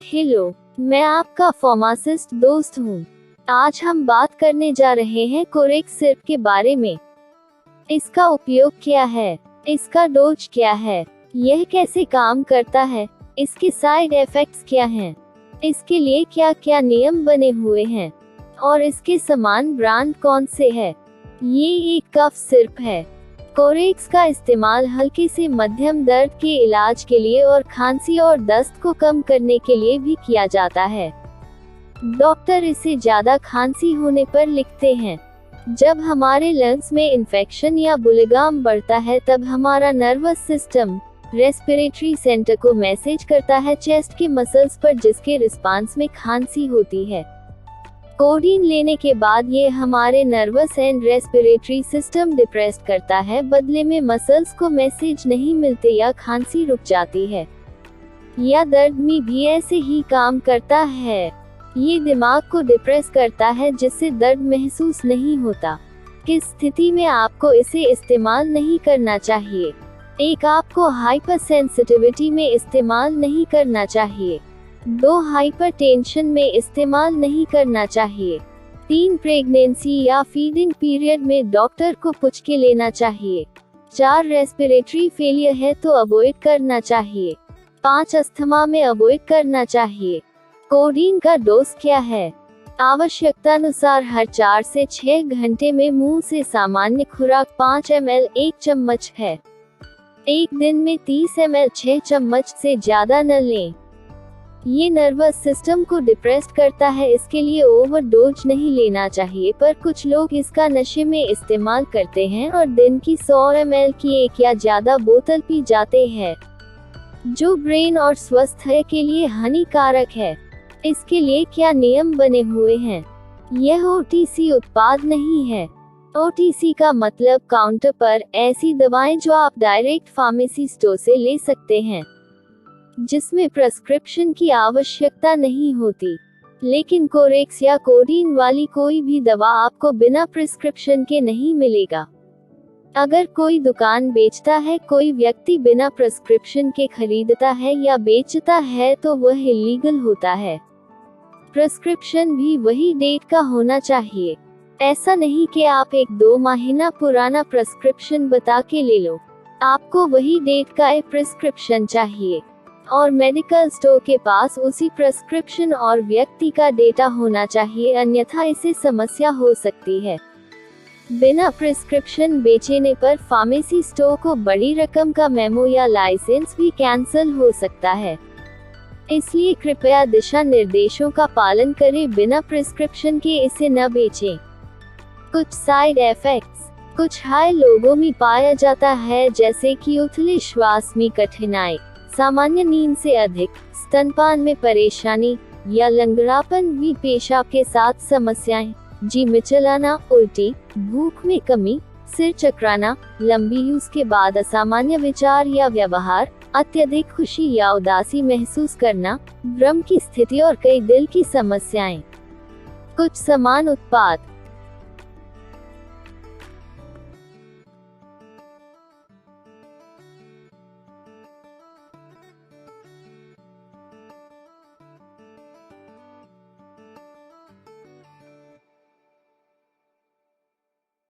Hello, मैं आपका pharmacist दोस्त हूँ। आज हम बात करने जा रहे हैं कोरेक्स सिरप के बारे में। इसका उपयोग क्या है, इसका डोज क्या है, यह कैसे काम करता है, इसके साइड इफेक्ट्स क्या हैं, इसके लिए क्या क्या नियम बने हुए हैं और इसके समान ब्रांड कौन से है। ये एक कफ सिरप है। कोरेक्स का इस्तेमाल हल्के से मध्यम दर्द के इलाज के लिए और खांसी और दस्त को कम करने के लिए भी किया जाता है। डॉक्टर इसे ज्यादा खांसी होने पर लिखते हैं। जब हमारे लंग्स में इन्फेक्शन या बुलिगम बढ़ता है तब हमारा नर्वस सिस्टम रेस्पिरेटरी सेंटर को मैसेज करता है चेस्ट के मसल्स पर, जिसके रिस्पांस में खांसी होती है। कोडीन लेने के बाद ये हमारे nervous and respiratory system depressed करता है, बदले में मसल्स को मैसेज नहीं मिलते या खांसी रुक जाती है। या दर्द में भी ऐसे ही काम करता है। ये दिमाग को डिप्रेस करता है जिससे दर्द महसूस नहीं होता। किस स्थिति में आपको इसे इस्तेमाल नहीं करना चाहिए? एक, आपको हाइपर सेंसिटिविटी में इस्तेमाल नहीं करना चाहिए। 2, हाइपरटेंशन में इस्तेमाल नहीं करना चाहिए। 3, प्रेगनेंसी या फीडिंग पीरियड में डॉक्टर को पूछ के लेना चाहिए। 4, रेस्पिरेटरी फेलियर है तो अवॉइड करना चाहिए। 5, अस्थमा में अवॉइड करना चाहिए। कोडीन का डोज क्या है? आवश्यकतानुसार हर 4 से 6 घंटे में मुंह से सामान्य खुराक 5 ml 1 चम्मच है। एक दिन में 30 ml 6 चम्मच से ज्यादा न लें। ये नर्वस सिस्टम को डिप्रेस्ड करता है, इसके लिए ओवरडोज नहीं लेना चाहिए, पर कुछ लोग इसका नशे में इस्तेमाल करते हैं और दिन की 100 ml की एक या ज्यादा बोतल पी जाते हैं, जो ब्रेन और स्वास्थ्य के लिए हानिकारक है। इसके लिए क्या नियम बने हुए हैं? यह OTC उत्पाद नहीं है। OTC का मतलब काउंटर पर ऐसी दवाएं जो आप डायरेक्ट फार्मेसी स्टोर से ले सकते हैं, जिसमें प्रिस्क्रिप्शन की आवश्यकता नहीं होती। लेकिन कोरेक्स या कोडीन वाली कोई भी दवा आपको बिना प्रिस्क्रिप्शन के नहीं मिलेगा। अगर कोई दुकान बेचता है, कोई व्यक्ति बिना प्रिस्क्रिप्शन के खरीदता है या बेचता है तो वह इलीगल होता है। प्रिस्क्रिप्शन भी वही डेट का होना चाहिए। ऐसा नहीं कि आप 1-2 महीना पुराना प्रिस्क्रिप्शन बता के ले लो। आपको वही डेट का प्रिस्क्रिप्शन चाहिए और मेडिकल स्टोर के पास उसी प्रिस्क्रिप्शन और व्यक्ति का डेटा होना चाहिए, अन्यथा इससे समस्या हो सकती है। बिना प्रिस्क्रिप्शन बेचने पर फार्मेसी स्टोर को बड़ी रकम का मेमो या लाइसेंस भी कैंसिल हो सकता है। इसलिए कृपया दिशा निर्देशों का पालन करें, बिना प्रिस्क्रिप्शन के इसे न बेचें। कुछ साइड इफेक्ट्स कुछ हाई लोगों में पाया जाता है, जैसे कि उथले श्वास में कठिनाई, सामान्य नींद से अधिक, स्तनपान में परेशानी या लंगड़ापन भी, पेशाब के साथ समस्याएं, जी मिचलाना, उल्टी, भूख में कमी, सिर चकराना, लंबी यूज के बाद असामान्य विचार या व्यवहार, अत्यधिक खुशी या उदासी महसूस करना, भ्रम की स्थिति और कई दिल की समस्याएं। कुछ समान उत्पाद